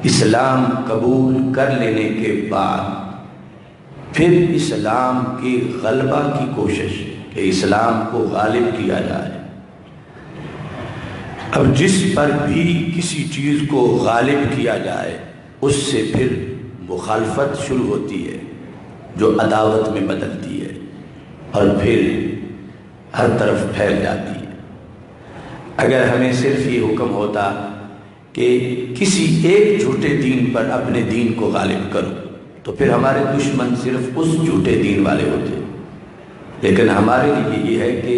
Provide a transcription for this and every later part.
اسلام قبول کر لینے کے بعد پھر اسلام کی غلبہ کی کوشش کہ اسلام کو غالب کیا جائے۔ اب جس پر بھی کسی چیز کو غالب کیا جائے اس سے پھر مخالفت شروع ہوتی ہے جو عداوت میں بدلتی ہے اور پھر ہر طرف پھیل جاتی ہے۔ اگر ہمیں صرف یہ حکم ہوتا کہ کسی ایک جھوٹے دین پر اپنے دین کو غالب کرو تو پھر ہمارے دشمن صرف اس جھوٹے دین والے ہوتے، لیکن ہمارے لیے یہ ہے کہ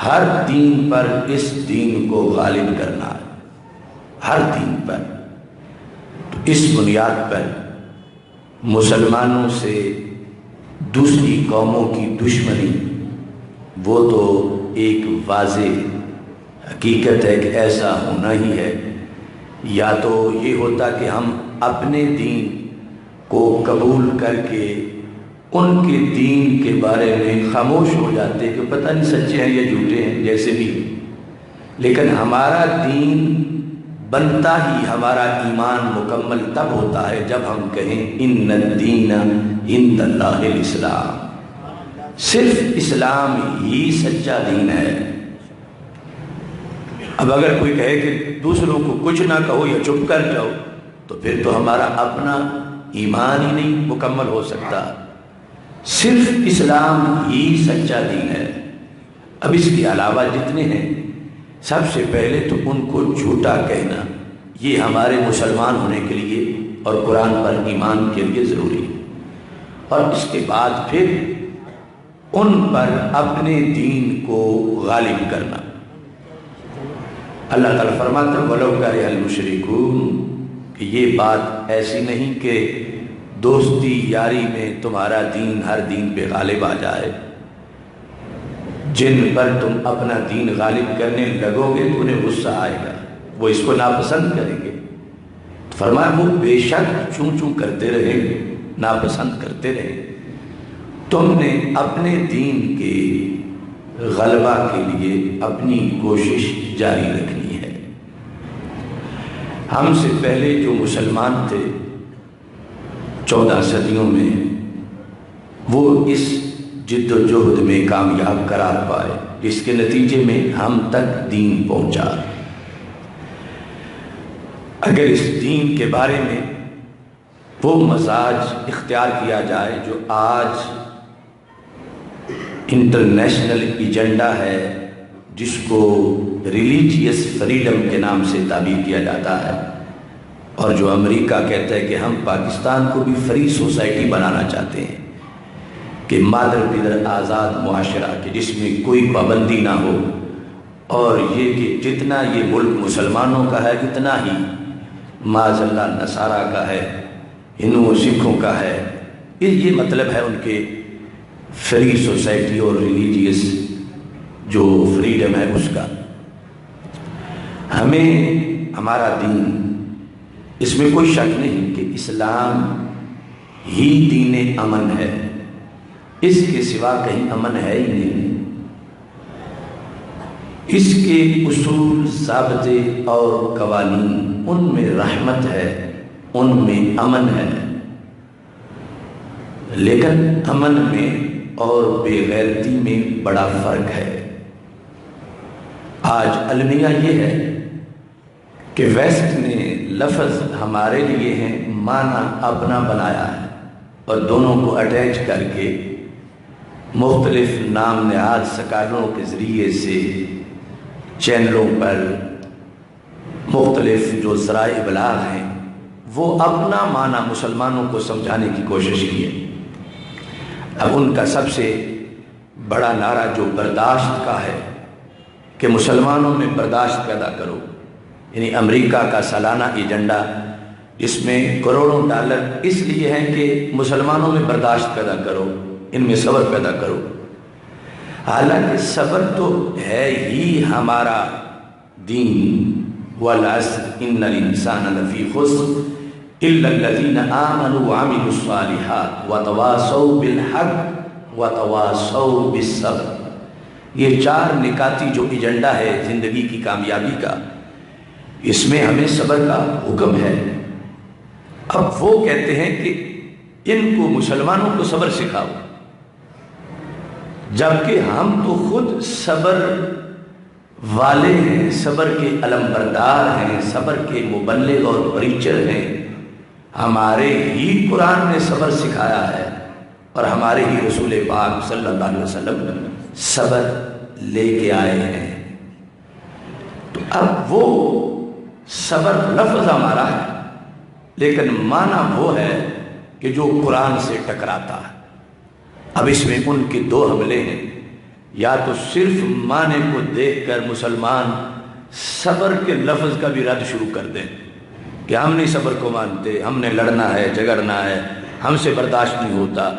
ہر دین پر اس دین کو غالب کرنا ہے، ہر دین پر۔ تو اس بنیاد پر مسلمانوں سے دوسری قوموں کی دشمنی وہ تو ایک واضح حقیقت ہے کہ ایسا ہونا ہی ہے، یا تو یہ ہوتا کہ ہم اپنے دین کو قبول کر کے ان کے دین کے بارے میں خاموش ہو جاتے کہ پتہ نہیں سچے ہیں یا جھوٹے ہیں، جیسے بھی۔ لیکن ہمارا دین بنتا ہی، ہمارا ایمان مکمل تب ہوتا ہے جب ہم کہیں ان الدین عند اللہ الاسلام، صرف اسلام ہی سچا دین ہے۔ اب اگر کوئی کہے کہ دوسروں کو کچھ نہ کہو یا چپ کر جاؤ تو پھر تو ہمارا اپنا ایمان ہی نہیں مکمل ہو سکتا۔ صرف اسلام ہی سچا دین ہے۔ اب اس کے علاوہ جتنے ہیں سب سے پہلے تو ان کو جھوٹا کہنا یہ ہمارے مسلمان ہونے کے لیے اور قرآن پر ایمان کے لیے ضروری ہے، اور اس کے بعد پھر ان پر اپنے دین کو غالب کرنا۔ اللہ تعالیٰ فرماتا ہے وَلَوْ كَرِهَ الْمُشْرِكُونَ کہ یہ بات ایسی نہیں کہ دوستی یاری میں تمہارا دین ہر دین پہ غالب آ جائے، جن پر تم اپنا دین غالب کرنے لگو گے تو انہیں غصہ آئے گا، وہ اس کو ناپسند کریں گے۔ فرمایا وہ بے شک چوں چوں کرتے رہیں گے، ناپسند کرتے رہیں، تم نے اپنے دین کے غلبہ کے لیے اپنی کوشش جاری رکھنی ہے۔ ہم سے پہلے جو مسلمان تھے 14 صدیوں میں وہ اس جد و جہد میں کامیاب قرار پائے جس کے نتیجے میں ہم تک دین پہنچا۔ اگر اس دین کے بارے میں وہ مزاج اختیار کیا جائے جو آج انٹرنیشنل ایجنڈا ہے، جس کو ریلیجیس فریڈم کے نام سے تعبیر کیا جاتا ہے، اور جو امریکہ کہتا ہے کہ ہم پاکستان کو بھی فری سوسائٹی بنانا چاہتے ہیں کہ مادر پدر آزاد معاشرہ کہ جس میں کوئی پابندی نہ ہو، اور یہ کہ جتنا یہ ملک مسلمانوں کا ہے اتنا ہی معاذ اللہ نصارہ کا ہے، ہندوؤں سکھوں کا ہے۔ یہ مطلب ہے ان کے فری سوسائٹی اور ریلیجیس جو فریڈم ہے اس کا۔ ہمیں ہمارا دین، اس میں کوئی شک نہیں کہ اسلام ہی دین امن ہے، اس کے سوا کہیں امن ہے ہی نہیں۔ اس کے اصول، ضابطے اور قوانین، ان میں رحمت ہے، ان میں امن ہے، لیکن امن میں اور بے غیرتی میں بڑا فرق ہے۔ آج المیہ یہ ہے کہ ویسٹ نے لفظ ہمارے لیے ہیں معنی اپنا بنایا ہے، اور دونوں کو اٹیچ کر کے مختلف نام نہاد سکالوں کے ذریعے سے چینلوں پر مختلف جو ذرائع ابلاغ ہیں وہ اپنا معنی مسلمانوں کو سمجھانے کی کوشش کی ہے۔ اب ان کا سب سے بڑا نعرہ جو برداشت کا ہے کہ مسلمانوں میں برداشت پیدا کرو، یعنی امریکہ کا سالانہ ایجنڈا اس میں کروڑوں ڈالر اس لیے ہیں کہ مسلمانوں میں برداشت پیدا کرو، ان میں صبر پیدا کرو۔ حالانکہ صبر تو ہے ہی ہمارا دین، وَالْعَصْرِ إِنَّ الْإِنسَانَ لَفِي خُسْرٍ إِلَّا الَّذِينَ آمَنُوا وَعَمِلُوا الصَّالِحَاتِ وَتَوَاصَوْا بِالْحَقِّ وَتَوَاصَوْا بِالصَّبْرِ۔ یہ 4 نکاتی جو ایجنڈا ہے زندگی کی کامیابی کا، اس میں ہمیں صبر کا حکم ہے، اب وہ کہتے ہیں کہ ان کو مسلمانوں کو صبر سکھاؤ، جبکہ ہم تو خود صبر والے ہیں، صبر کے علم بردار ہیں، صبر کے مبلغ اور پریچر ہیں۔ ہمارے ہی قرآن نے صبر سکھایا ہے اور ہمارے ہی رسول پاک صلی اللہ علیہ وسلم صبر لے کے آئے ہیں۔ تو اب وہ صبر لفظ ہمارا ہے، لیکن معنی وہ ہے کہ جو قرآن سے ٹکراتا ہے۔ اب اس میں ان کے دو حملے ہیں، یا تو صرف معنی کو دیکھ کر مسلمان صبر کے لفظ کا بھی رد شروع کر دیں کہ ہم نہیں صبر کو مانتے، ہم نے لڑنا ہے، جھگڑنا ہے، ہم سے برداشت نہیں ہوتا۔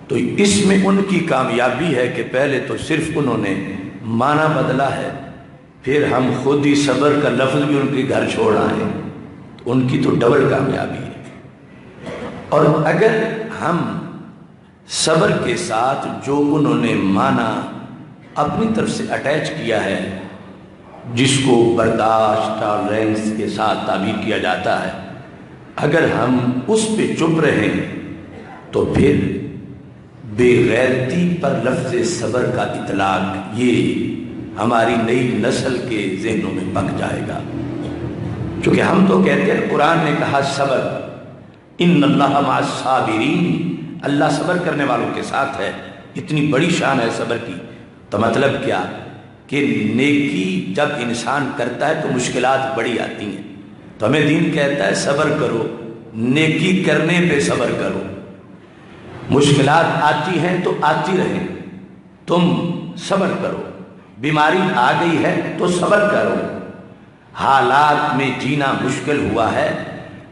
تو اس میں ان کی کامیابی ہے کہ پہلے تو صرف انہوں نے معنی بدلا ہے، پھر ہم خود ہی صبر کا لفظ بھی ان کے گھر چھوڑ آئے ہیں، تو ان کی تو ڈبل کامیابی ہے۔ اور اگر ہم صبر کے ساتھ جو انہوں نے معنی اپنی طرف سے اٹیچ کیا ہے، جس کو برداشت ٹالرنس کے ساتھ تعبیر کیا جاتا ہے، اگر ہم اس پہ چپ رہیں تو پھر بے غیرتی پر لفظ صبر کا اطلاق یہ ہماری نئی نسل کے ذہنوں میں پک جائے گا۔ چونکہ ہم تو کہتے ہیں قرآن نے کہا صبر، ان اللہ مع الصابرین، اللہ صبر کرنے والوں کے ساتھ ہے۔ اتنی بڑی شان ہے صبر کی، تو مطلب کیا کہ نیکی جب انسان کرتا ہے تو مشکلات بڑی آتی ہیں، تو ہمیں دین کہتا ہے صبر کرو، نیکی کرنے پہ صبر کرو۔ مشکلات آتی ہیں تو آتی رہیں، تم صبر کرو۔ بیماری آ گئی ہے تو صبر کرو۔ حالات میں جینا مشکل ہوا ہے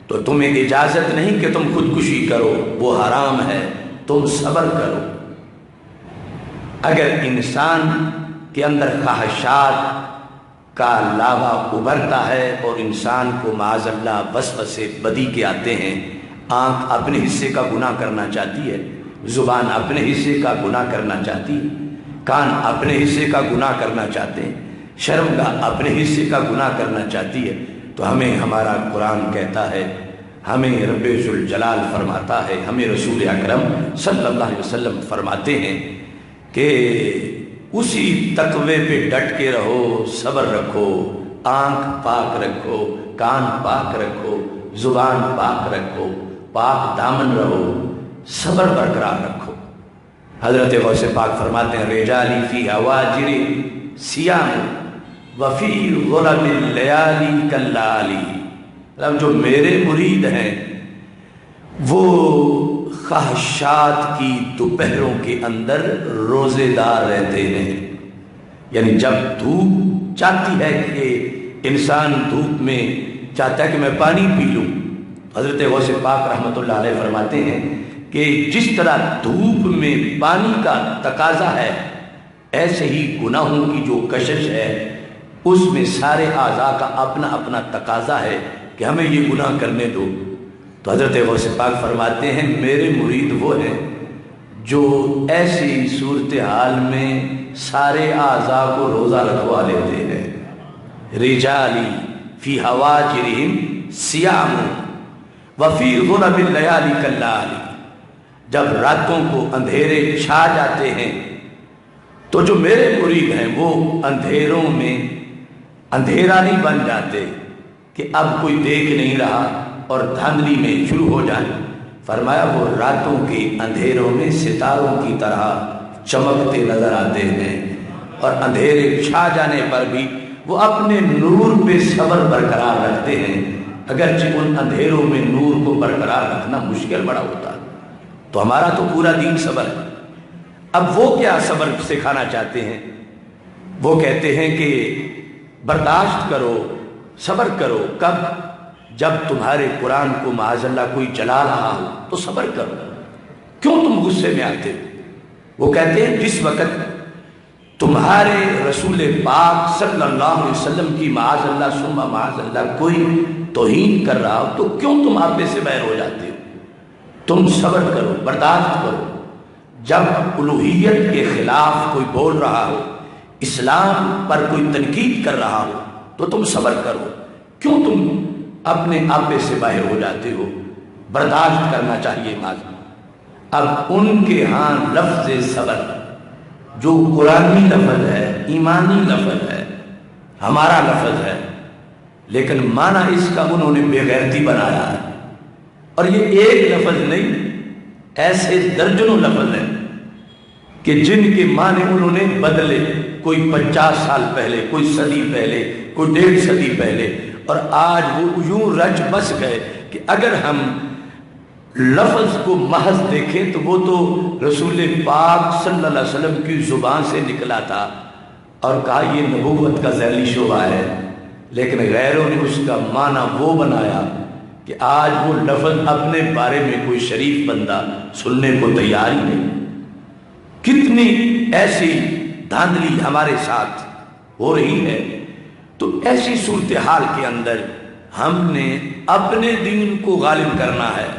تو تمہیں اجازت نہیں کہ تم خودکشی کرو، وہ حرام ہے، تم صبر کرو۔ اگر انسان کے اندر خواہشات کا لاوا ابھرتا ہے اور انسان کو معاذ اللہ وسوسے بدی کے آتے ہیں، آنکھ اپنے حصے کا گناہ کرنا چاہتی ہے، زبان اپنے حصے کا گناہ کرنا چاہتی ہے، کان اپنے حصے کا گناہ کرنا چاہتے ہیں، شرمگاہ اپنے حصے کا گناہ کرنا چاہتی ہے، تو ہمیں ہمارا قرآن کہتا ہے، ہمیں رب ذوالجلال فرماتا ہے، ہمیں رسول اکرم صلی اللہ علیہ وسلم فرماتے ہیں کہ اسی تقوی پہ ڈٹ کے رہو، صبر رکھو، آنکھ پاک رکھو، کان پاک رکھو، زبان پاک رکھو، پاک دامن رہو، صبر برقرار رکھو۔ حضرت غوث پاک فرماتے ہیں رجالی فی حواجر سیام وفی غرب اللیالی کلالی، جو میرے مرید ہیں وہ خواہشات کی دوپہروں کے اندر روزے دار رہتے ہیں، یعنی جب دھوپ چاہتی ہے کہ انسان دھوپ میں چاہتا ہے کہ میں پانی پی لوں، حضرت غوث پاک رحمۃ اللہ علیہ فرماتے ہیں کہ جس طرح دھوپ میں پانی کا تقاضا ہے، ایسے ہی گناہوں کی جو کشش ہے اس میں سارے اعضاء کا اپنا اپنا تقاضا ہے کہ ہمیں یہ گناہ کرنے دو۔ تو حضرت غوث پاک فرماتے ہیں میرے مرید وہ ہیں جو ایسی صورتحال میں سارے اعضاء کو روزہ رکھوا لیتے ہیں۔ رجالی فی حواجرہم سیام وفی غرب اللیالی کلالی، جب راتوں کو اندھیرے چھا جاتے ہیں تو جو میرے مرید ہیں وہ اندھیروں میں اندھیرا نہیں بن جاتے کہ اب کوئی دیکھ نہیں رہا اور دھاندلی میں شروع ہو جائیں، فرمایا وہ راتوں کے اندھیروں میں ستاروں کی طرح چمکتے نظر آتے ہیں، اور اندھیرے چھا جانے پر بھی وہ اپنے نور پہ صبر برقرار رکھتے ہیں، اگرچہ ان اندھیروں میں نور کو برقرار رکھنا مشکل بڑا ہوتا ہے۔ تو ہمارا تو پورا دین صبر ہے۔ اب وہ کیا صبر سکھانا چاہتے ہیں؟ وہ کہتے ہیں کہ برداشت کرو، صبر کرو، کب؟ جب تمہارے قرآن کو معاذ اللہ کوئی جلا رہا ہو تو صبر کرو، کیوں تم غصے میں آتے ہو؟ وہ کہتے ہیں جس وقت تمہارے رسول پاک صلی اللہ علیہ وسلم کی معاذ اللہ ثم معاذ اللہ کوئی توہین کر رہا ہو تو کیوں تم آپے سے باہر ہو جاتے ہو؟ تم صبر کرو، برداشت کرو۔ جب الوہیت کے خلاف کوئی بول رہا ہو، اسلام پر کوئی تنقید کر رہا ہو تو تم صبر کرو، کیوں تم اپنے آپے سے باہر ہو جاتے ہو؟ برداشت کرنا چاہیے ماضی۔ اب ان کے ہاں لفظ صبر جو قرآنی لفظ ہے، ایمانی لفظ ہے، ہمارا لفظ ہے، لیکن معنی اس کا انہوں نے بے غیرتی بنایا ہے۔ اور یہ ایک لفظ نہیں، ایسے درجنوں لفظ ہیں کہ جن کے معنی انہوں نے بدلے، کوئی 50 سال پہلے، کوئی صدی پہلے، کوئی 1.5 صدی پہلے، اور آج وہ یوں رچ بس گئے کہ اگر ہم لفظ کو محض دیکھیں تو وہ تو رسول پاک صلی اللہ علیہ وسلم کی زبان سے نکلا تھا اور کہا یہ نبوت کا ذیلی شعبہ ہے، لیکن غیروں نے اس کا معنی وہ بنایا کہ آج وہ لفظ اپنے بارے میں کوئی شریف بندہ سننے کو تیار ہی نہیں۔ کتنی ایسی دھاندلی ہمارے ساتھ ہو رہی ہے۔ تو ایسی صورتحال کے اندر ہم نے اپنے دین کو غالب کرنا ہے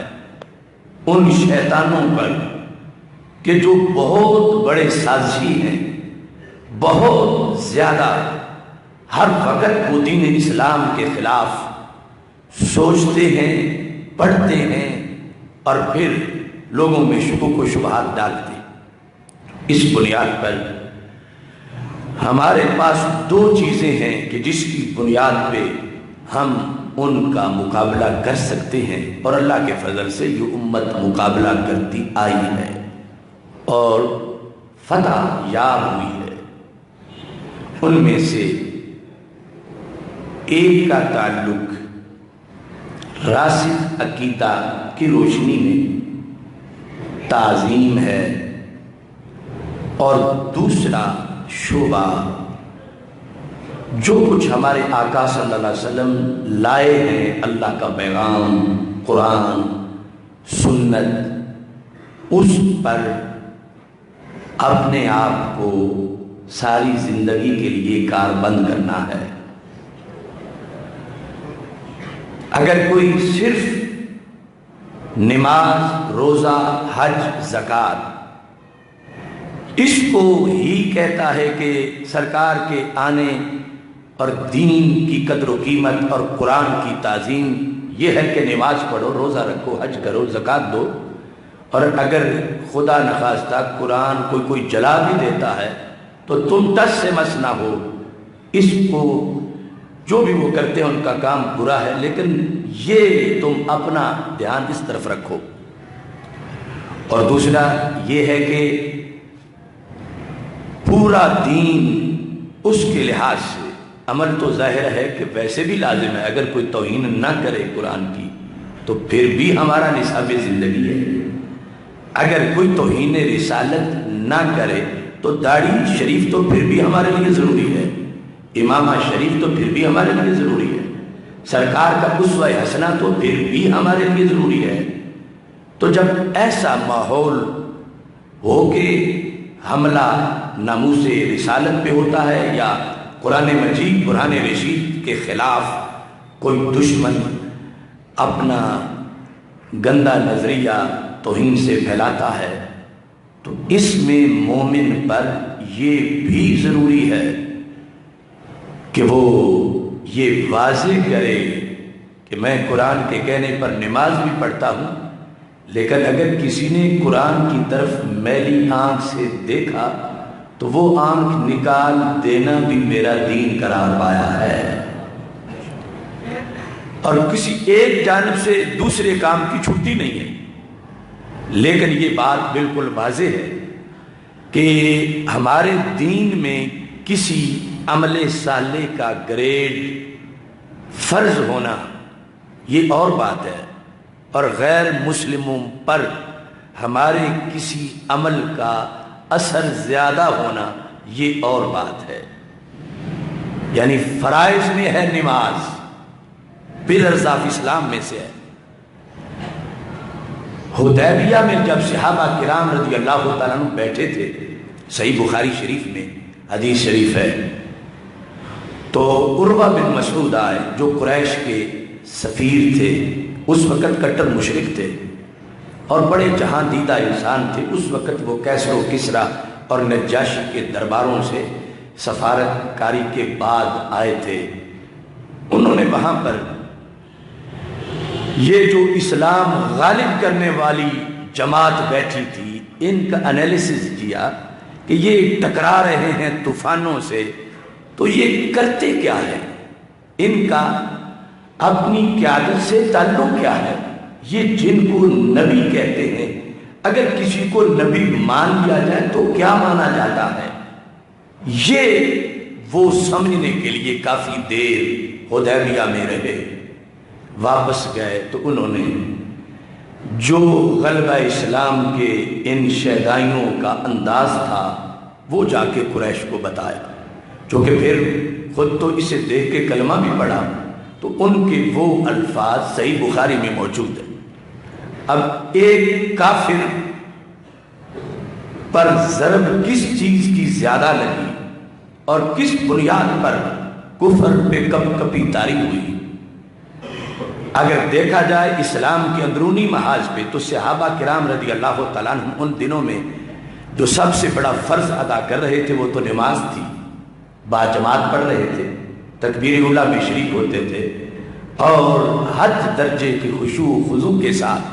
ان شیطانوں پر کہ جو بہت بڑے سازشی ہیں، بہت زیادہ ہر وقت وہ دین اسلام کے خلاف سوچتے ہیں، پڑھتے ہیں اور پھر لوگوں میں شکوک و شبہات ڈالتے ہیں۔ اس بنیاد پر ہمارے پاس 2 چیزیں ہیں کہ جس کی بنیاد پہ ہم ان کا مقابلہ کر سکتے ہیں، اور اللہ کے فضل سے یہ امت مقابلہ کرتی آئی ہے اور فتح یاب ہوئی ہے۔ ان میں سے ایک کا تعلق راسخ عقیدہ کی روشنی میں تعظیم ہے، اور دوسرا شعبہ جو کچھ ہمارے آقا صلی اللہ علیہ وسلم لائے ہیں، اللہ کا پیغام، قرآن، سنت، اس پر اپنے آپ کو ساری زندگی کے لیے کاربند کرنا ہے۔ اگر کوئی صرف نماز، روزہ، حج، زکوٰۃ اس کو ہی کہتا ہے کہ سرکار کے آنے اور دین کی قدر و قیمت اور قرآن کی تعظیم یہ ہے کہ نماز پڑھو، روزہ رکھو، حج کرو، زکوٰۃ دو، اور اگر خدا نخواستہ قرآن کوئی جلا بھی دیتا ہے تو تم تس سے مس نہ ہو، اس کو جو بھی وہ کرتے ہیں ان کا کام برا ہے، لیکن یہ تم اپنا دھیان اس طرف رکھو۔ اور دوسرا یہ ہے کہ پورا دین اس کے لحاظ سے عمل تو ظاہر ہے کہ ویسے بھی لازم ہے، اگر کوئی توہین نہ کرے قرآن کی تو پھر بھی ہمارا نصاب زندگی ہے۔ اگر کوئی توہین رسالت نہ کرے تو داڑھی شریف تو پھر بھی ہمارے لیے ضروری ہے، امامہ شریف تو پھر بھی ہمارے لیے ضروری ہے، سرکار کا اسوہ حسنہ تو پھر بھی ہمارے لیے ضروری ہے۔ تو جب ایسا ماحول ہو کہ حملہ ناموس رسالت پہ ہوتا ہے یا قرآن مجید، قرآن رشید کے خلاف کوئی دشمن اپنا گندا نظریہ توہین سے پھیلاتا ہے، تو اس میں مومن پر یہ بھی ضروری ہے کہ وہ یہ واضح کرے کہ میں قرآن کے کہنے پر نماز بھی پڑھتا ہوں، لیکن اگر کسی نے قرآن کی طرف میلی آنکھ سے دیکھا تو وہ آنکھ نکال دینا بھی میرا دین قرار پایا ہے۔ اور کسی ایک جانب سے دوسرے کام کی چھٹی نہیں ہے، لیکن یہ بات بالکل واضح ہے کہ ہمارے دین میں کسی عمل صالح کا گریڈ فرض ہونا یہ اور بات ہے، اور غیر مسلموں پر ہمارے کسی عمل کا اثر زیادہ ہونا یہ اور بات ہے۔ یعنی فرائض میں ہے نماز، پلرز آف اسلام میں سے ہے۔ حدیبیہ میں جب صحابہ کرام رضی اللہ تعالیٰ عنہ بیٹھے تھے، صحیح بخاری شریف میں حدیث شریف ہے، تو عروہ بن مسعود آئے جو قریش کے سفیر تھے، اس وقت کٹر مشرک تھے اور بڑے جہاں دیدہ انسان تھے۔ اس وقت وہ کیسر و کسریٰ اور نجاشی کے درباروں سے سفارت کاری کے بعد آئے تھے۔ انہوں نے وہاں پر یہ جو اسلام غالب کرنے والی جماعت بیٹھی تھی، ان کا انالیسس کیا کہ یہ ٹکرا رہے ہیں طوفانوں سے، تو یہ کرتے کیا ہے، ان کا اپنی قیادت سے تعلق کیا ہے۔ یہ جن کو نبی کہتے ہیں، اگر کسی کو نبی مان لیا جائے تو کیا مانا جاتا ہے، یہ وہ سمجھنے کے لیے کافی دیر حدیبیہ میں رہے۔ واپس گئے تو انہوں نے جو غلبہ اسلام کے ان شہدائیوں کا انداز تھا وہ جا کے قریش کو بتایا، جو کہ پھر خود تو اسے دیکھ کے کلمہ بھی پڑھا، تو ان کے وہ الفاظ صحیح بخاری میں موجود ہیں۔ اب ایک کافر پر ضرب کس چیز کی زیادہ لگی اور کس بنیاد پر کفر پہ کب کبھی طاری ہوئی، اگر دیکھا جائے اسلام کے اندرونی محاذ پہ تو صحابہ کرام رضی اللہ تعالیٰ عنہم ان دنوں میں جو سب سے بڑا فرض ادا کر رہے تھے وہ تو نماز تھی، باجماعت پڑھ رہے تھے، تکبیر اولیٰ میں شریک ہوتے تھے، اور حد درجے کی خشوع و خضوع کے ساتھ،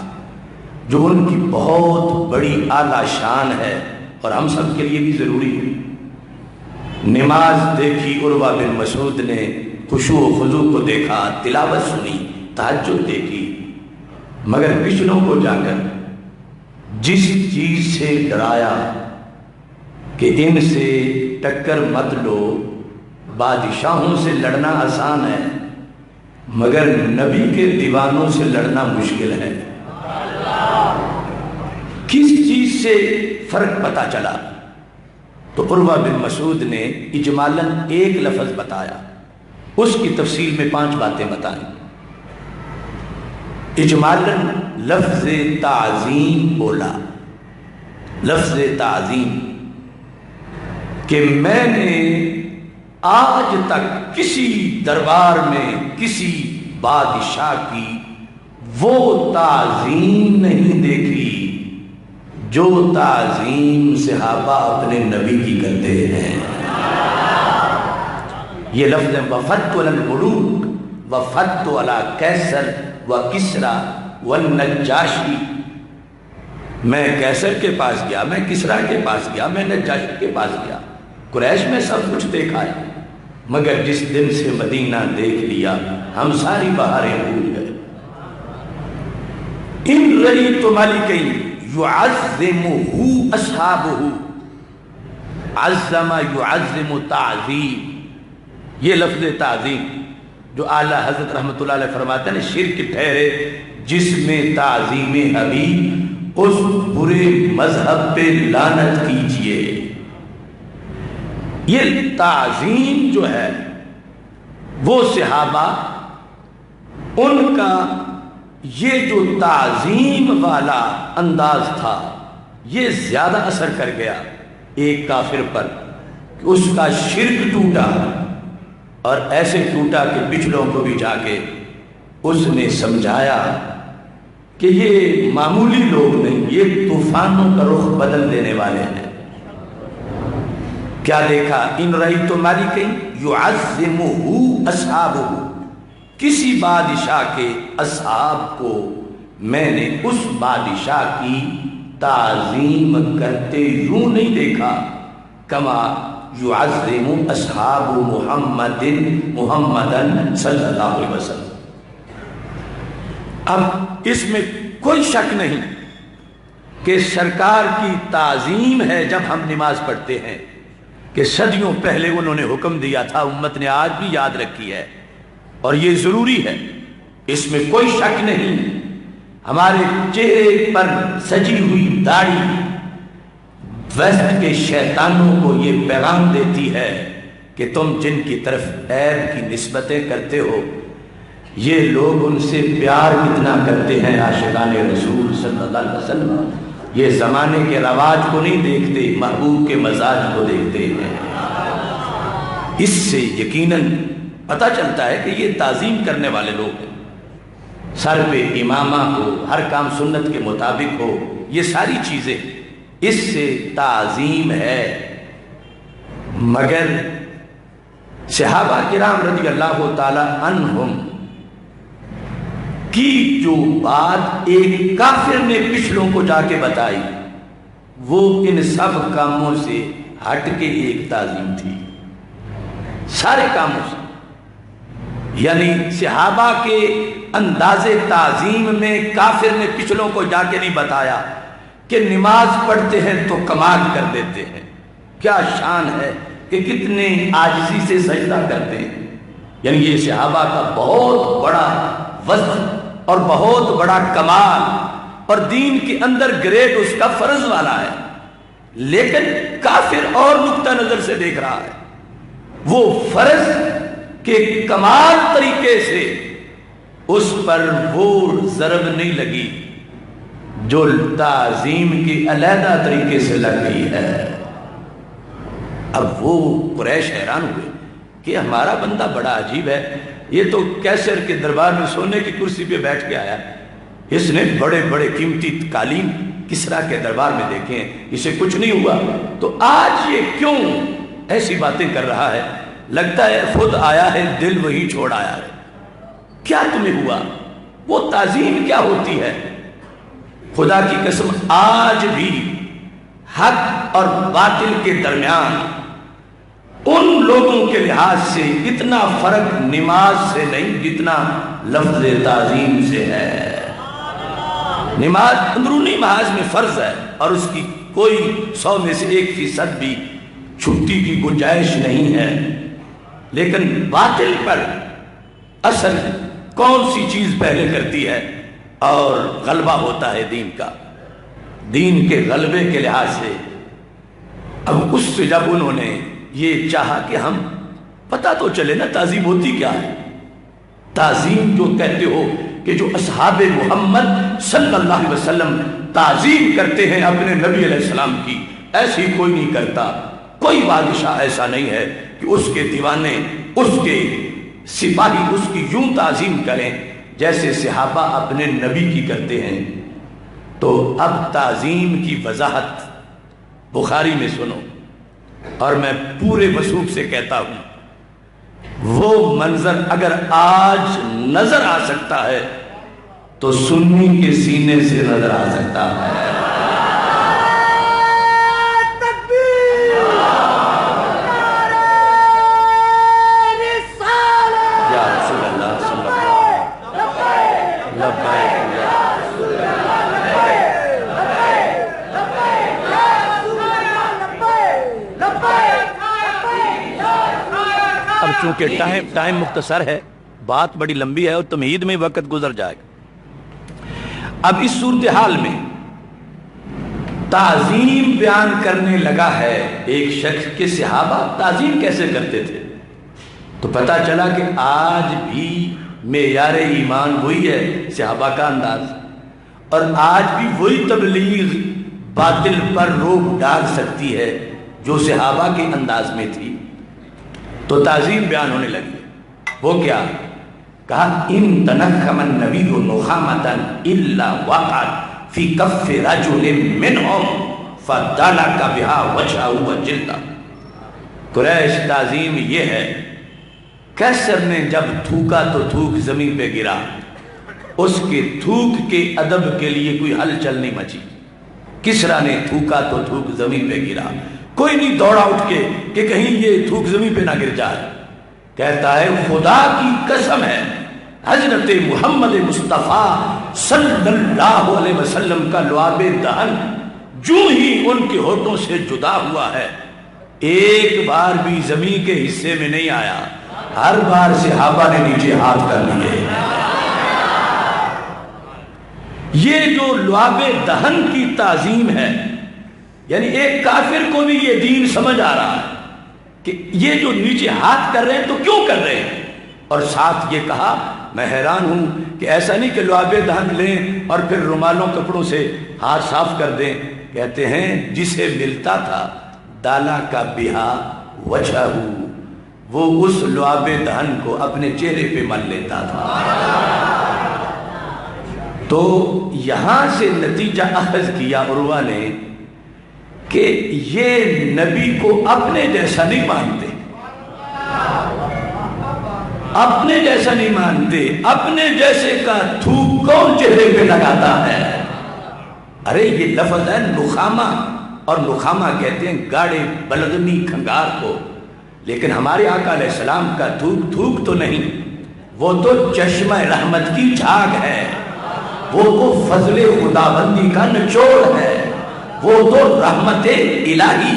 جو ان کی بہت بڑی اعلیٰ شان ہے اور ہم سب کے لیے بھی ضروری ہے۔ نماز دیکھی عروہ بن مسعود نے، خشوع و خضوع کو دیکھا، تلاوت سنی، تہجد دیکھی، مگر پچھلوں کو جا کر جس چیز سے ڈرایا کہ ان سے ٹکر مت لو، بادشاہوں سے لڑنا آسان ہے مگر نبی کے دیوانوں سے لڑنا مشکل ہے، کس چیز سے فرق پتہ چلا؟ تو عروہ بن مسعود نے اجمالاً ایک لفظ بتایا، اس کی تفصیل میں 5 باتیں بتائیں۔ اجمالاً لفظ تعظیم بولا، لفظ تعظیم، کہ میں نے آج تک کسی دربار میں کسی بادشاہ کی وہ تعظیم نہیں دیکھی جو تعظیم صحابہ اپنے نبی کی کرتے ہیں۔ یہ لفظ وفدت علی الملوک وفدت علی کیسر و کسرا والنجاشی، میں کیسر کے پاس گیا، میں کسرا کے پاس گیا، میں نجاشی کے پاس گیا، قریش میں سب کچھ دیکھا ہے، مگر جس دن سے مدینہ دیکھ لیا ہم ساری بہاریں بھول گئے۔ ان رأیت ملکین یعظمہ اصحابہ، عظم یعظم تعظیم، یہ لفظ تعظیم جو اعلیٰ حضرت رحمۃ اللہ علیہ فرماتے ہیں شرک ٹھہرے جس میں تعظیم حبیب، اس برے مذہب پہ لعنت کیجئے۔ یہ تعظیم جو ہے وہ صحابہ، ان کا یہ جو تعظیم والا انداز تھا یہ زیادہ اثر کر گیا ایک کافر پر کہ اس کا شرک ٹوٹا، اور ایسے ٹوٹا کہ پچھلوں کو بھی جا کے اس نے سمجھایا کہ یہ معمولی لوگ نہیں، یہ طوفانوں کا رخ بدل دینے والے ہیں۔ کیا دیکھا؟ ان رأیت ملکا یعظمہ اصحابہ، کسی بادشاہ کے اصحاب کو میں نے اس بادشاہ کی تعظیم کرتے یوں نہیں دیکھا، کما یعظم اصحاب محمدن صلی اللہ علیہ وسلم۔ اب اس میں کوئی شک نہیں کہ سرکار کی تعظیم ہے جب ہم نماز پڑھتے ہیں، کہ صدیوں پہلے انہوں نے حکم دیا تھا، امت نے آج بھی یاد رکھی ہے، اور یہ ضروری ہے، اس میں کوئی شک نہیں۔ ہمارے چہرے پر سجی ہوئی داڑھی ویسٹ کے شیطانوں کو یہ پیغام دیتی ہے کہ تم جن کی طرف عیب کی نسبتیں کرتے ہو، یہ لوگ ان سے پیار کتنا کرتے ہیں، عاشقان رسول صلی اللہ علیہ وسلم، یہ زمانے کے رواج کو نہیں دیکھتے، محبوب کے مزاج کو دیکھتے ہیں۔ اس سے یقیناً پتہ چلتا ہے کہ یہ تعظیم کرنے والے لوگ ہیں، سر پہ امامہ ہو، ہر کام سنت کے مطابق ہو، یہ ساری چیزیں اس سے تعظیم ہے۔ مگر صحابہ کرام رضی اللہ تعالی عنہم کی جو بات ایک کافر نے پچھلوں کو جا کے بتائی وہ ان سب کاموں سے ہٹ کے ایک تعظیم تھی، سارے کاموں سے۔ یعنی صحابہ کے انداز تعظیم میں کافر نے پچھلوں کو جا کے نہیں بتایا کہ نماز پڑھتے ہیں تو کمال کر دیتے ہیں، کیا شان ہے کہ کتنے عاجزی سے سجدہ کرتے ہیں۔ یعنی یہ صحابہ کا بہت بڑا وزن اور بہت بڑا کمال اور دین کے اندر گریڈ اس کا فرض والا ہے، لیکن کافر اور نقطہ نظر سے دیکھ رہا ہے، وہ فرض کے کمال طریقے سے اس پر وہ ضرب نہیں لگی جو تعظیم کی علیحدہ طریقے سے لگ گئی ہے۔ اب وہ قریش حیران ہوئے کہ ہمارا بندہ بڑا عجیب ہے، یہ تو کیسر کے دربار میں سونے کی کرسی پہ بیٹھ کے آیا، اس نے بڑے بڑے قیمتی قالین کسرا کے دربار میں دیکھے ہیں، اسے کچھ نہیں ہوا، تو آج یہ کیوں ایسی باتیں کر رہا ہے؟ لگتا ہے خود آیا ہے، دل وہی چھوڑ آیا ہے۔ کیا تمہیں ہوا؟ وہ تعظیم کیا ہوتی ہے؟ خدا کی قسم آج بھی حق اور باطل کے درمیان ان لوگوں کے لحاظ سے اتنا فرق نماز سے نہیں جتنا لفظ تعظیم سے ہے۔ نماز اندرونی محاذ میں فرض ہے اور اس کی کوئی 100 میں سے 1% بھی چھٹی کی گنجائش نہیں ہے، لیکن باطل پر اصل کون سی چیز پہلے کرتی ہے اور غلبہ ہوتا ہے دین کا، دین کے غلبے کے لحاظ سے۔ اب اس سے جب انہوں نے یہ چاہا کہ ہم پتہ تو چلے نا تعظیم ہوتی کیا ہے، تعظیم جو کہتے ہو کہ جو اصحاب محمد صلی اللہ علیہ وسلم تعظیم کرتے ہیں اپنے نبی علیہ السلام کی، ایسی کوئی نہیں کرتا، کوئی بادشاہ ایسا نہیں ہے کہ اس کے دیوانے اس کے سپاہی اس کی یوں تعظیم کریں جیسے صحابہ اپنے نبی کی کرتے ہیں۔ تو اب تعظیم کی وضاحت بخاری میں سنو، اور میں پورے وثوق سے کہتا ہوں وہ منظر اگر آج نظر آ سکتا ہے تو سنی کے سینے سے نظر آ سکتا ہے۔ یا رسول اللہ صلی اللہ اب چونکہ ٹائم مختصر ہے، بات بڑی لمبی ہے اور تمہید میں وقت گزر جائے گا۔ اب اس صورتحال میں تعظیم بیان کرنے لگا ہے ایک شخص کے صحابہ تعظیم کیسے کرتے تھے، تو پتہ چلا کہ آج بھی معیار ایمان وہی ہے صحابہ کا انداز، اور آج بھی وہی تبلیغ باطل پر روک ڈال سکتی ہے جو صحابہ کے انداز میں تھی۔ تو تعظیم بیان ہونے لگی، وہ کیا کہا، ان تنخم النبی نخامتا الا وقعت فی کف رجل منہم فدلک بها وجهه وجلدہ۔ قریش تعظیم یہ ہے، کیسر نے جب تھوکا تو تھوک زمین پہ گرا، اس کے تھوک کے ادب کے لیے کوئی ہلچل نہیں مچی۔ کسرا نے تھوکا تو تھوک زمین پہ گرا، کوئی نہیں دوڑا اٹھ کے کہ کہیں یہ تھوک زمین پہ نہ گر جائے۔ کہتا ہے خدا کی قسم ہے، حضرت محمد مصطفیٰ صلی اللہ علیہ وسلم کا لعاب دہن جو ہی ان کے ہونٹوں سے جدا ہوا ہے ایک بار بھی زمین کے حصے میں نہیں آیا، ہر بار صحابہ نے نیچے ہاتھ کر لیے۔ یہ جو لعاب دہن کی تعظیم ہے، یعنی ایک کافر کو بھی یہ دین سمجھ آ رہا ہے کہ یہ جو نیچے ہاتھ کر رہے ہیں تو کیوں کر رہے ہیں، اور ساتھ یہ کہا میں حیران ہوں کہ ایسا نہیں کہ لعاب دہن لیں اور پھر رومالوں کپڑوں سے ہاتھ صاف کر دیں، کہتے ہیں جسے ملتا تھا دالا کا بہا وجہ، وہ اس لعاب دہن کو اپنے چہرے پہ مل لیتا تھا۔ تو یہاں سے نتیجہ اخذ کیا عروہ نے کہ یہ نبی کو اپنے جیسا نہیں مانتے، اپنے جیسا نہیں مانتے، اپنے جیسے کا تھوک کون چہرے پہ لگاتا ہے؟ ارے یہ لفظ ہے نخامہ، اور نخامہ کہتے ہیں گاڑے بلغمی کھنگار کو، لیکن ہمارے آقا علیہ السلام کا تھوک تھوک تو نہیں، وہ تو چشمہ رحمت کی جھاگ ہے، وہ تو فضل خداوندی کا نچوڑ ہے، وہ تو رحمت الہی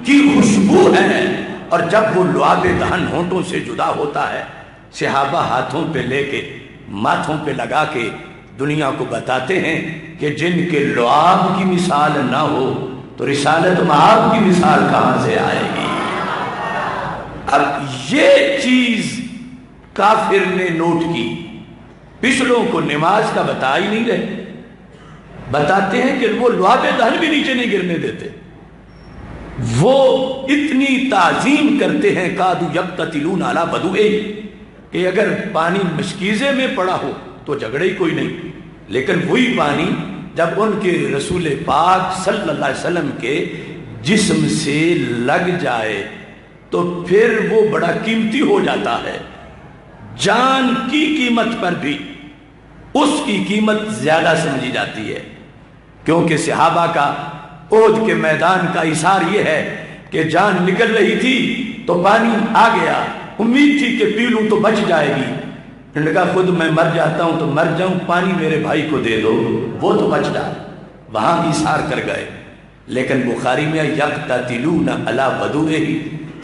کی خوشبو ہے۔ اور جب وہ لعاب دہن ہونٹوں سے جدا ہوتا ہے، صحابہ ہاتھوں پہ لے کے ماتھوں پہ لگا کے دنیا کو بتاتے ہیں کہ جن کے لعاب کی مثال نہ ہو تو رسالت مآب کی مثال کہاں سے آئے گی؟ اب یہ چیز کافر نے نوٹ کی، پچھلوں کو نماز کا بتا ہی نہیں رہے، بتاتے ہیں کہ وہ لعاب دہن بھی نیچے نہیں گرنے دیتے، وہ اتنی تعظیم کرتے ہیں کادو یقتتلون علی بدوئے، کہ اگر پانی مشکیزے میں پڑا ہو تو جھگڑے ہی کوئی نہیں، لیکن وہی پانی جب ان کے رسول پاک صلی اللہ علیہ وسلم کے جسم سے لگ جائے تو پھر وہ بڑا قیمتی ہو جاتا ہے، جان کی قیمت پر بھی اس کی قیمت زیادہ سمجھی جاتی ہے، کیونکہ صحابہ کا احد کے میدان کا اثار یہ ہے کہ جان نکل رہی تھی تو پانی آ گیا، امید تھی کہ پی لوں تو بچ جائے گی، انہوں نے کہا خود میں مر جاتا ہوں تو مر جاؤں، پانی میرے بھائی کو دے دو وہ تو بچ جائے، وہاں اثار کر گئے۔ لیکن بخاری میں یقتتلون علی بدوئہ،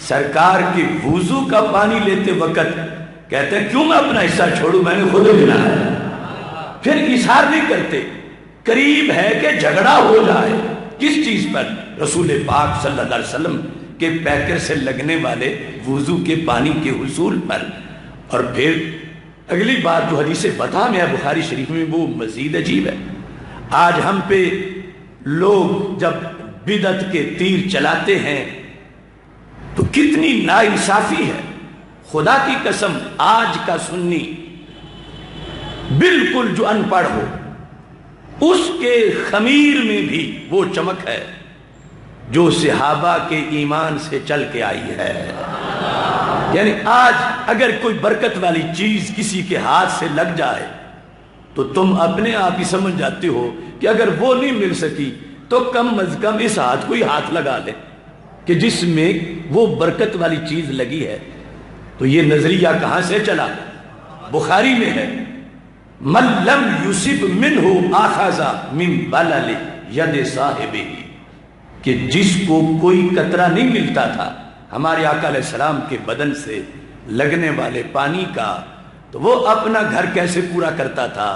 سرکار کے وضو کا پانی لیتے وقت کہتے ہیں کیوں میں اپنا حصہ چھوڑوں، میں نے خود لینا ہے، پھر اثار نہیں کرتے، قریب ہے کہ جھگڑا ہو جائے، کس چیز پر؟ رسول پاک صلی اللہ علیہ وسلم کے پیکر سے لگنے والے وضو کے پانی کے حصول پر۔ اور پھر اگلی بات جو حدیث بتا میں ہے بخاری شریف میں، وہ مزید عجیب ہے۔ آج ہم پہ لوگ جب بدعت کے تیر چلاتے ہیں تو کتنی ناانصافی ہے، خدا کی قسم آج کا سنی بالکل جو ان پڑھ ہو اس کے خمیر میں بھی وہ چمک ہے جو صحابہ کے ایمان سے چل کے آئی ہے۔ یعنی آج اگر کوئی برکت والی چیز کسی کے ہاتھ سے لگ جائے تو تم اپنے آپ ہی سمجھ جاتے ہو کہ اگر وہ نہیں مل سکی تو کم از کم اس ہاتھ کو ہی ہاتھ لگا لے کہ جس میں وہ برکت والی چیز لگی ہے۔ تو یہ نظریہ کہاں سے چلا؟ بخاری میں ہے من لم یصب منہ آخذ من بلل ید صاحبہ، کہ جس کو کوئی قطرہ نہیں ملتا تھا ہمارے آقا علیہ السلام کے بدن سے لگنے والے پانی کا، تو وہ اپنا گھر کیسے پورا کرتا تھا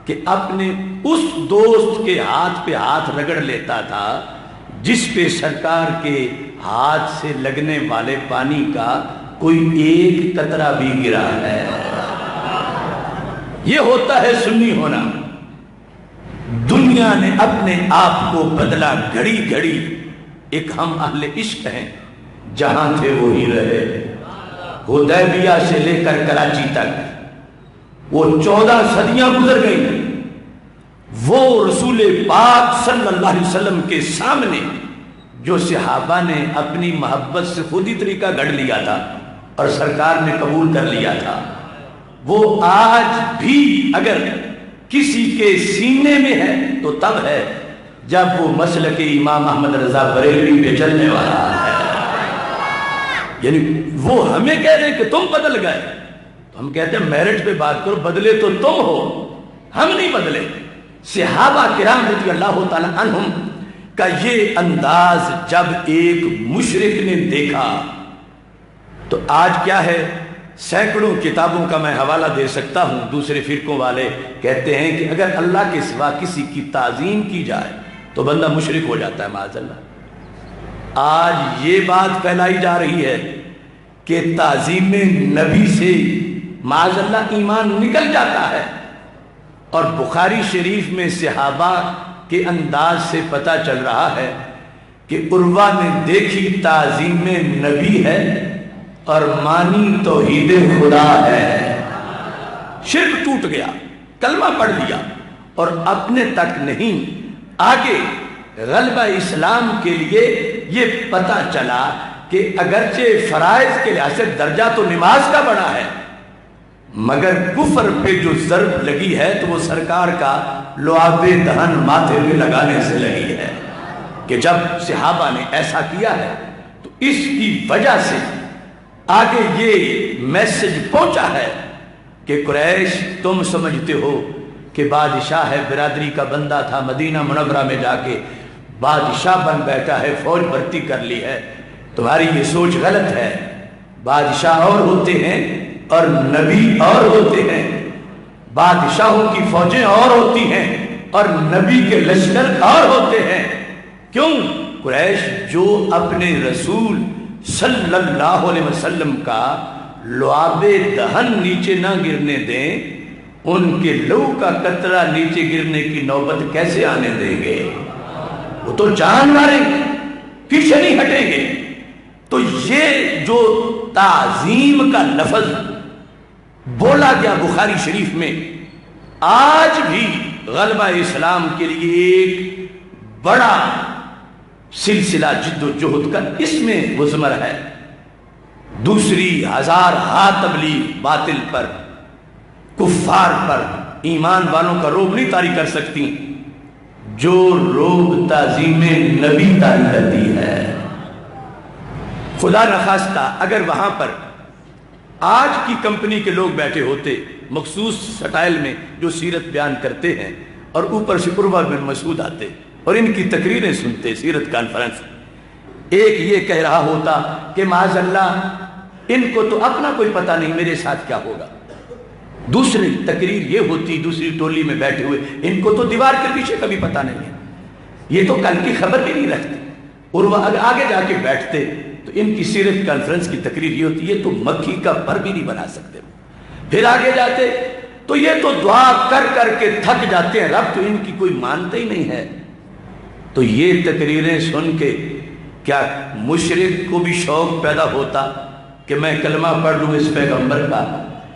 کہ اپنے اس دوست کے ہاتھ پہ ہاتھ رگڑ لیتا تھا جس پہ سرکار کے ہاتھ سے لگنے والے پانی کا کوئی ایک قطرہ بھی گرا ہے۔ یہ ہوتا ہے سنی ہونا۔ دنیا نے اپنے آپ کو بدلا گھڑی گھڑی، ایک ہم اہل عشق ہیں، جہاں تھے وہی رہے، حدیبیہ سے لے کر کراچی تک وہ 14 صدیاں گزر گئی، وہ رسول پاک صلی اللہ علیہ وسلم کے سامنے جو صحابہ نے اپنی محبت سے خود ہی طریقہ گھڑ لیا تھا اور سرکار نے قبول کر لیا تھا، وہ آج بھی اگر کسی کے سینے میں ہے تو تب ہے جب وہ مسلک امام احمد رضا بریلوی پہ چلنے والا ہے۔ یعنی وہ ہمیں کہہ رہے ہیں کہ تم بدل گئے، تو ہم کہتے ہیں میرٹ پہ بات کرو، بدلے تو تم ہو، ہم نہیں بدلے۔ صحابہ کرام رضی اللہ تعالی عنہم کا یہ انداز جب ایک مشرک نے دیکھا تو آج کیا ہے، سینکڑوں کتابوں کا میں حوالہ دے سکتا ہوں، دوسرے فرقوں والے کہتے ہیں کہ اگر اللہ کے سوا کسی کی تعظیم کی جائے تو بندہ مشرک ہو جاتا ہے معاذ اللہ۔ آج یہ بات پھیلائی جا رہی ہے کہ تعظیم نبی سے معاذ اللہ ایمان نکل جاتا ہے، اور بخاری شریف میں صحابہ کے انداز سے پتہ چل رہا ہے کہ عروہ نے دیکھی تعظیم نبی ہے اور مانی توحید خدا ہے، شرک ٹوٹ گیا، کلمہ پڑھ لیا، اور اپنے تک نہیں آگے غلبہ اسلام کے لیے یہ پتہ چلا کہ اگرچہ فرائض کے لحاظ سے درجہ تو نماز کا بڑا ہے، مگر کفر پہ جو ضرب لگی ہے تو وہ سرکار کا لعاب دہن ماتھے پہ لگانے سے لگی ہے کہ جب صحابہ نے ایسا کیا ہے تو اس کی وجہ سے آگے یہ میسج پہنچا ہے کہ قریش تم سمجھتے ہو کہ بادشاہ ہے، برادری کا بندہ تھا، مدینہ منورہ میں جا کے بادشاہ بن بیٹھا ہے، فوج بھرتی کر لی ہے، تمہاری یہ سوچ غلط ہے۔ بادشاہ اور ہوتے ہیں اور نبی اور ہوتے ہیں، بادشاہوں کی فوجیں اور ہوتی ہیں اور نبی کے لشکر اور ہوتے ہیں۔ کیوں؟ قریش جو اپنے رسول صلی اللہ علیہ وسلم کا لعاب دہن نیچے نہ گرنے دیں، ان کے لہو کا قطرہ نیچے گرنے کی نوبت کیسے آنے دیں گے؟ وہ تو جان ماریں گے، پیچھے نہیں ہٹیں گے۔ تو یہ جو تعظیم کا لفظ بولا گیا بخاری شریف میں، آج بھی غلبہ اسلام کے لیے ایک بڑا سلسلہ جد و جہد کا اس میں مضمر ہے۔ دوسری ہزار تبلیغ باطل پر، کفار پر، ایمان والوں کا روب نہیں طاری کر سکتی جو روب تعظیم نبی طاری کرتی ہے۔ خدا نخواستہ اگر وہاں پر آج کی کمپنی کے لوگ بیٹھے ہوتے مخصوص سٹائل میں جو سیرت بیان کرتے ہیں اور اوپر سے عروہ بن مسعود آتے اور ان کی تقریریں سنتے سیرت کانفرنس، ایک یہ کہہ رہا ہوتا کہ معاذ اللہ ان کو تو اپنا کوئی پتہ نہیں میرے ساتھ کیا ہوگا، دوسری تقریر یہ ہوتی دوسری ٹولی میں بیٹھے ہوئے ان کو تو دیوار کے پیچھے کبھی پتہ نہیں ہے، یہ تو کل کی خبر بھی نہیں رکھتے، اور وہ آگے جا کے بیٹھتے تو ان کی سیرت کانفرنس کی تقریر یہ ہوتی ہے تو مکھی کا پر بھی نہیں بنا سکتے، پھر آگے جاتے تو یہ تو دعا کر کر کے تھک جاتے ہیں، رب تو ان کی کوئی مانتا ہی نہیں ہے۔ تو یہ تقریریں سن کے کیا مشرک کو بھی شوق پیدا ہوتا کہ میں کلمہ پڑھ لوں اس پیغمبر کا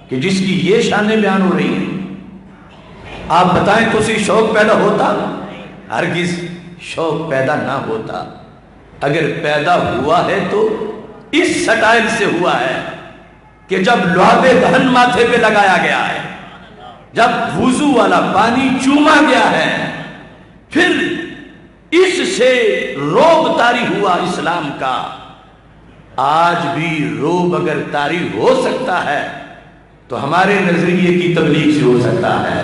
کہ جس کی یہ شانیں بیان ہو رہی ہیں؟ آپ بتائیں تو اسی شوق پیدا ہوتا؟ ہرگز شوق پیدا نہ ہوتا۔ اگر پیدا ہوا ہے تو اس سٹائل سے ہوا ہے کہ جب لعاب دہن ماتھے پہ لگایا گیا ہے، جب وضو والا پانی چوما گیا ہے، پھر اس سے روب طاری ہوا اسلام کا۔ آج بھی روب اگر طاری ہو سکتا ہے تو ہمارے نظریے کی تبلیغ سے ہو سکتا ہے،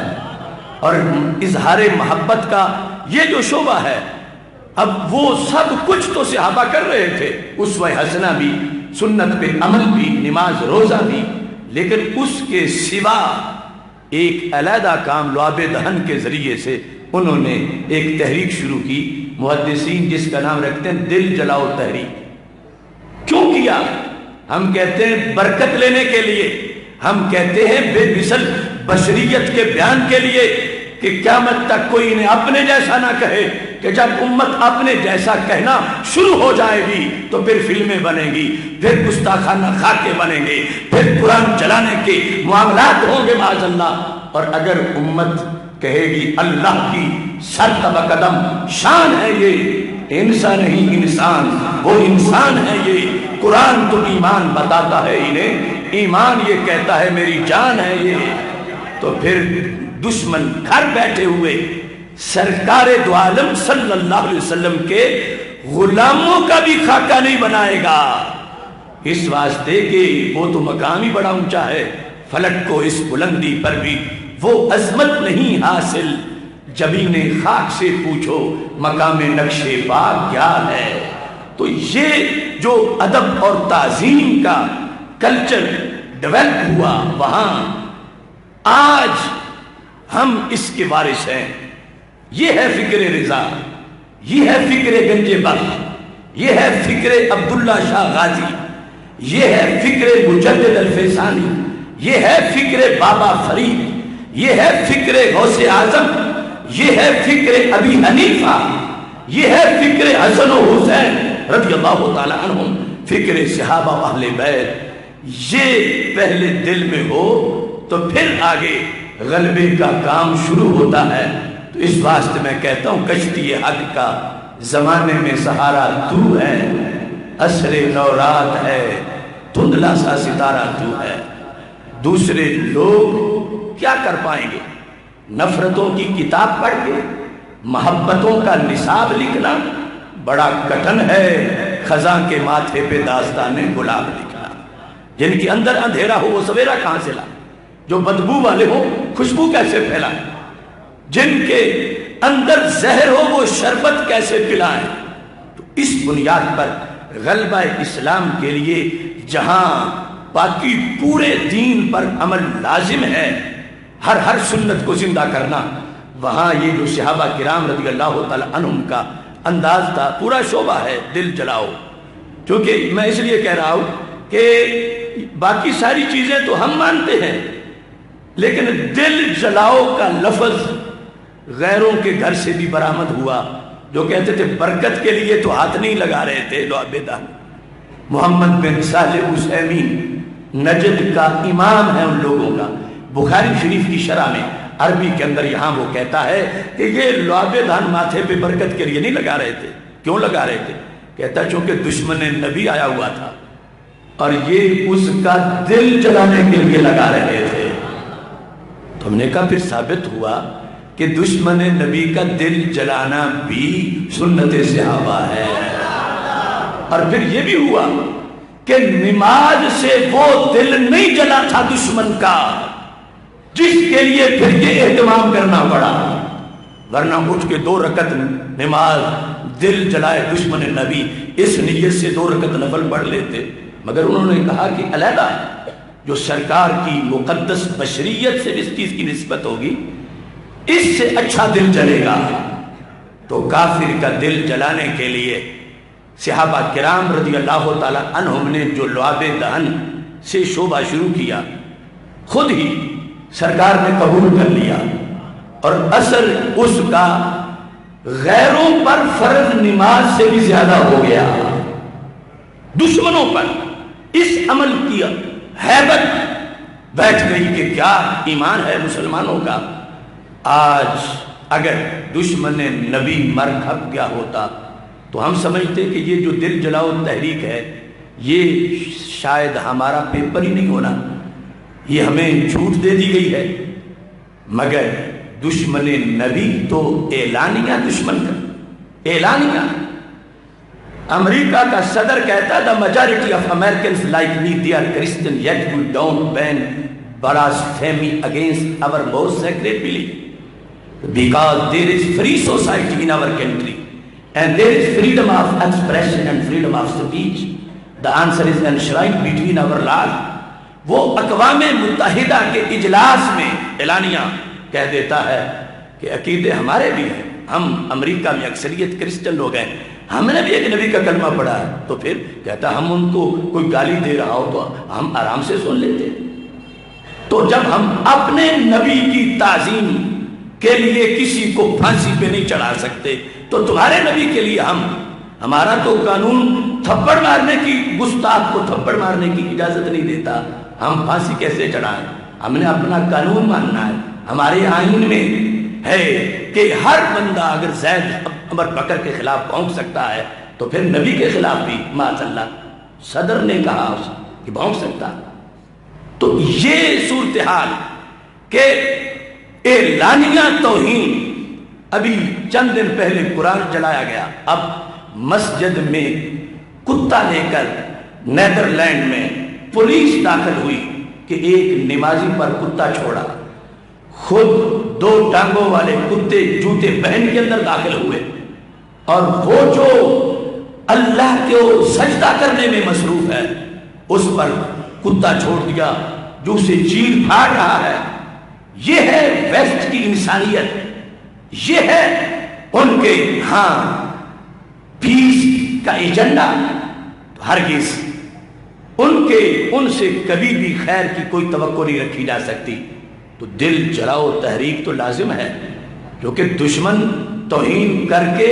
اور اظہار محبت کا یہ جو شعبہ ہے، اب وہ سب کچھ تو صحابہ کر رہے تھے، اسوہ حسنہ بھی، سنت پہ عمل بھی، نماز روزہ بھی، لیکن اس کے سوا ایک علیحدہ کام لعاب دہن کے ذریعے سے انہوں نے ایک تحریک شروع کی، محدثین جس کا نام رکھتے ہیں دل جلاؤ تحریک۔ کیوں کیا؟ ہم کہتے ہیں برکت لینے کے لیے، ہم کہتے ہیں بے مثل بشریت کے بیان کے لیے کہ قیامت تک کوئی انہیں اپنے جیسا نہ کہے، کہ جب امت اپنے جیسا کہنا شروع ہو جائے گی تو پھر فلمیں بنیں گی، پھر گستاخانہ خاکے بنیں گے، پھر قرآن چلانے کے معاملات ہوں گے معاذ اللہ۔ اور اگر امت کہے گی اللہ کی سرتبہ قدم شان ہے یہ، انسان نہیں انسان، وہ انسان ہے یہ، قرآن تو ایمان بتاتا ہے انہیں، ایمان یہ کہتا ہے میری جان ہے یہ، تو پھر دشمن گھر بیٹھے ہوئے سرکار دو عالم صلی اللہ علیہ وسلم کے غلاموں کا بھی خاکہ نہیں بنائے گا، اس واسطے کہ وہ تو مقام ہی بڑا اونچا ہے، فلک کو اس بلندی پر بھی وہ عظمت نہیں حاصل، جبین خاک سے پوچھو مقام نقش پاک کیا ہے۔ تو یہ جو ادب اور تعظیم کا کلچر ڈیولپ ہوا وہاں، آج ہم اس کے وارث ہیں۔ یہ ہے فکر رضا، یہ ہے فکر گنج بخت، یہ ہے فکر عبداللہ شاہ غازی، یہ ہے فکر مجدد الفسانی، یہ ہے فکر بابا فرید، یہ ہے فکر غوث اعظم، یہ ہے فکر ابی حنیفہ، یہ ہے فکر حسن و حسین رضی اللہ تعالی عنہم، فکر صحابہ و اہل بیت۔ یہ پہلے دل میں ہو تو پھر آگے غلبے کا کام شروع ہوتا ہے۔ تو اس واسطے میں کہتا ہوں کشتی حق کا زمانے میں سہارا تو ہے، عصر نو رات ہے دھندلا سا ستارہ تو ہے، دوسرے لوگ کیا کر پائیں گے؟ نفرتوں کی کتاب پڑھ کے محبتوں کا نصاب لکھنا بڑا کٹن ہے، خزاں کے ماتھے پہ داستان گلاب لکھنا۔ جن کے اندر اندھیرا ہو وہ سویرا کہاں سے لائیں؟ جو بدبو والے ہو خوشبو کیسے پھیلائیں؟ جن کے اندر زہر ہو وہ شربت کیسے پلائیں؟ تو اس بنیاد پر غلبہ اسلام کے لیے جہاں باقی پورے دین پر عمل لازم ہے، ہر سنت کو زندہ کرنا، وہاں یہ جو صحابہ کرام رضی اللہ تعالی عنہم کا انداز تھا، پورا شعبہ ہے دل جلاؤ۔ کیونکہ میں اس لیے کہہ رہا ہوں کہ باقی ساری چیزیں تو ہم مانتے ہیں، لیکن دل جلاؤ کا لفظ غیروں کے گھر سے بھی برآمد ہوا، جو کہتے تھے برکت کے لیے تو ہاتھ نہیں لگا رہے تھے لعب دہن۔ محمد بن صالح عثیمین نجد کا امام ہے ان لوگوں کا، بخاری شریف کی شرح میں عربی کے اندر یہاں وہ کہتا ہے کہ یہ لعب دہن ماتھے پہ برکت کے لیے نہیں لگا رہے تھے۔ کیوں لگا رہے تھے؟ کہتا چونکہ دشمن نبی آیا ہوا تھا اور یہ اس کا دل جلانے کے لیے لگا رہے تھے۔ تو ہم نے کہا پھر ثابت ہوا کہ دشمن نبی کا دل جلانا بھی سنت صحابہ ہے۔ اور پھر یہ بھی ہوا کہ نماز سے وہ دل نہیں جلا تھا دشمن کا، جس کے لیے پھر یہ اہتمام کرنا پڑا، ورنہ اٹھ کے 2 رکعت نماز دل جلائے دشمن نبی، اس نیت سے 2 رکعت نفل پڑھ لیتے۔ مگر انہوں نے کہا کہ علیحدہ جو سرکار کی مقدس بشریت سے اس چیز کی نسبت ہوگی، اس سے اچھا دل جلے گا۔ تو کافر کا دل جلانے کے لیے صحابہ کرام رضی اللہ تعالی عنہم نے جو لعب دہن سے شعبہ شروع کیا، خود ہی سرکار نے قبول کر لیا، اور اثر اس کا غیروں پر فرض نماز سے بھی زیادہ ہو گیا۔ دشمنوں پر اس عمل کی ہیبت بیٹھ گئی کہ کیا ایمان ہے مسلمانوں کا۔ آج اگر دشمن نبی مر کھپ گیا ہوتا تو ہم سمجھتے کہ یہ جو دل جلاؤ تحریک ہے یہ شاید ہمارا پیپر ہی نہیں ہونا، یہ ہمیں چھوٹ دے دی گئی ہے۔ مگر دشمن نبی تو اعلانیہ دشمن کا اعلانیہ۔ امریکہ کا صدر کہتا ہے the majority of Americans like me they are Christian yet we don't ban blasphemy against our most sacred belief because there is free society in our country and there is freedom of expression and freedom of speech. The answer is enshrined between our laws. وہ اقوام متحدہ کے اجلاس میں اعلانیہ کہہ دیتا ہے کہ عقیدے ہمارے بھی ہیں، ہم امریکہ میں اکثریت کرسچن لوگ ہیں، ہم نے بھی ایک نبی کا کلمہ پڑھا ہے۔ تو پھر کہتا ہم ان کو کوئی گالی دے رہا ہو تو ہم آرام سے سن لیتے۔ تو جب ہم اپنے نبی کی تعظیم کے لیے کسی کو پھانسی پہ نہیں چڑھا سکتے تو تمہارے نبی کے لیے ہمارا تو قانون تھپڑ مارنے کی، گستاخ کو تھپڑ مارنے کی اجازت نہیں دیتا، ہم پھانسی کیسے چڑھائیں؟ ہم نے اپنا قانون ماننا ہے۔ ہمارے آئین میں ہے کہ ہر بندہ اگر زید عمر بکر کے خلاف بھونک سکتا ہے تو پھر نبی کے خلاف بھی معاذ اللہ صدر نے کہا کہ بھونک سکتا۔ تو یہ صورتحال کہ اعلانیہ توہین، ابھی چند دن پہلے قرآن جلایا گیا، اب مسجد میں کتا لے کر نیدرلینڈ میں پولیس داخل ہوئی کہ ایک نمازی پر کتا چھوڑا، خود 2 ٹانگوں والے کتے جوتے پہن کے اندر داخل ہوئے، اور وہ جو اللہ کو سجدہ کرنے میں مصروف ہے اس پر کتا چھوڑ دیا جو اسے چیر پھاڑ رہا ہے۔ یہ ہے ویسٹ کی انسانیت، یہ ہے ان کے ہاں پیس کا ایجنڈا۔ ہرگز ان سے کبھی بھی خیر کی کوئی توقع نہیں رکھی جا سکتی۔ تو دل جلاؤ تحریک تو لازم ہے، کیونکہ دشمن توہین کر کے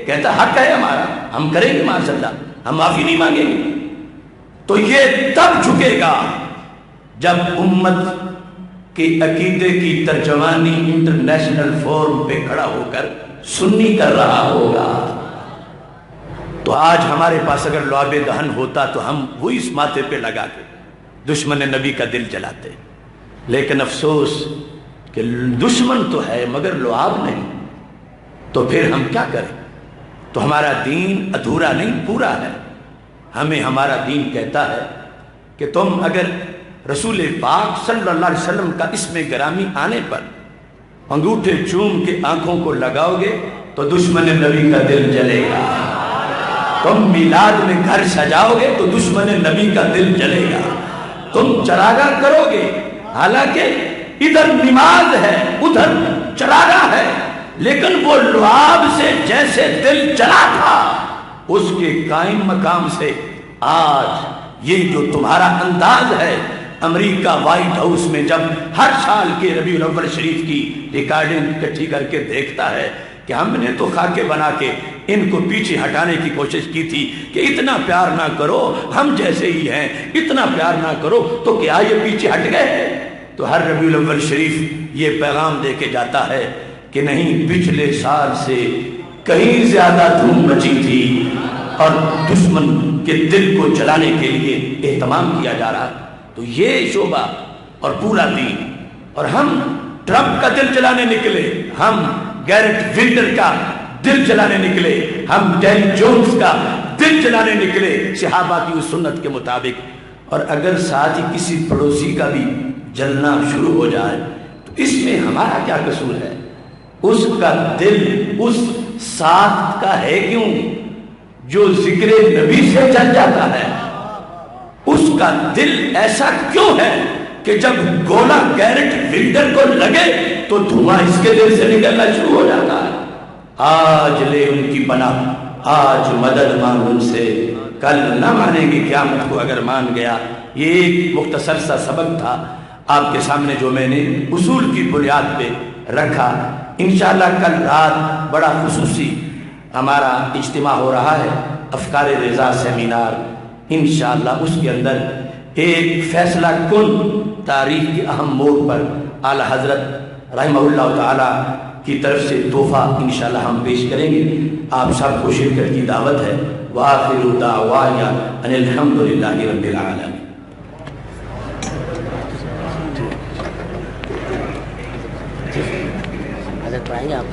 کہتا حق ہے ہمارا، ہم کریں گے معاذ اللہ، ہم معافی نہیں مانگیں گے۔ تو یہ تب جھکے گا جب امت کے عقیدے کی ترجمانی انٹرنیشنل فورم پہ کھڑا ہو کر سنی کر رہا ہوگا۔ تو آج ہمارے پاس اگر لعب دہن ہوتا تو ہم وہی اس ماتھے پہ لگا کے دشمن نبی کا دل جلاتے۔ لیکن افسوس کہ دشمن تو ہے مگر لعاب نہیں، تو پھر ہم کیا کریں؟ تو ہمارا دین ادھورا نہیں، پورا ہے۔ ہمیں ہمارا دین کہتا ہے کہ تم اگر رسول پاک صلی اللہ علیہ وسلم کا اسم گرامی آنے پر انگوٹھے چوم کے آنکھوں کو لگاؤ گے تو دشمن نبی کا دل جلے گا۔ تم میلاد میں گھر سجاؤ گے تو دشمن نبی کا دل جلے گا۔ تم چراغاں کرو گے، حالانکہ ادھر نماز ہے ادھر چراغاں ہے، لیکن وہ لعاب سے جیسے دل جلا تھا اس کے قائم مقام سے آج یہ جو تمہارا انداز ہے، امریکہ وائٹ ہاؤس میں جب ہر سال کے ربیع الاول شریف کی ریکارڈنگ اکٹھی کر کے دیکھتا ہے کہ ہم نے تو خاکے بنا کے ان کو پیچھے ہٹانے کی کوشش کی تھی کہ اتنا پیار نہ کرو، ہم جیسے ہی ہیں، اتنا پیار نہ کرو، تو کیا یہ پیچھے ہٹ گئے؟ تو ہر ربیع الاول شریف یہ پیغام دے کے جاتا ہے کہ نہیں، پچھلے سال سے کہیں زیادہ دھوم مچی تھی اور دشمن کے دل کو جلانے کے لیے اہتمام کیا جا رہا۔ تو یہ شعبہ اور پورا دین، اور ہم ٹرمپ کا دل جلانے نکلے، ہم گیرٹ ولڈر کا دل جلانے نکلے، ہم ڈیل جونز کا دل جلانے نکلے صحابہ کی اس سنت کے مطابق۔ اور اگر ساتھ ہی کسی پڑوسی کا بھی جلنا شروع ہو جائے تو اس میں ہمارا کیا قصور ہے؟ اس کا دل اس ساتھ کا ہے کیوں جو ذکر نبی سے جل جاتا ہے؟ اس کا دل ایسا کیوں ہے کہ جب گولا گیرٹ ولڈر کو لگے تو دھواں اس کے دل سے نکلنا شروع ہو جاتا ہے؟ آج لے ان کی پناہ، آج مدد مانگ ان سے، کل نہ مانیں گے قیامت کو اگر مان گیا۔ یہ ایک مختصر سا سبق تھا آپ کے سامنے جو میں نے اصول کی بنیاد پہ رکھا۔ انشاءاللہ کل رات بڑا خصوصی ہمارا اجتماع ہو رہا ہے، افکار رضا سیمینار، انشاءاللہ اس کے اندر ایک فیصلہ کن تاریخ کے اہم موڑ پر اعلیٰ حضرت رحمہ اللہ تعالی کی طرف سے تحفہ انشاءاللہ ہم پیش کریں گے۔ آپ سب کو شرکت کی دعوت ہے۔ وآخر دعوانا ان الحمدللہ رب العالمین۔ حضرت بھائی آپ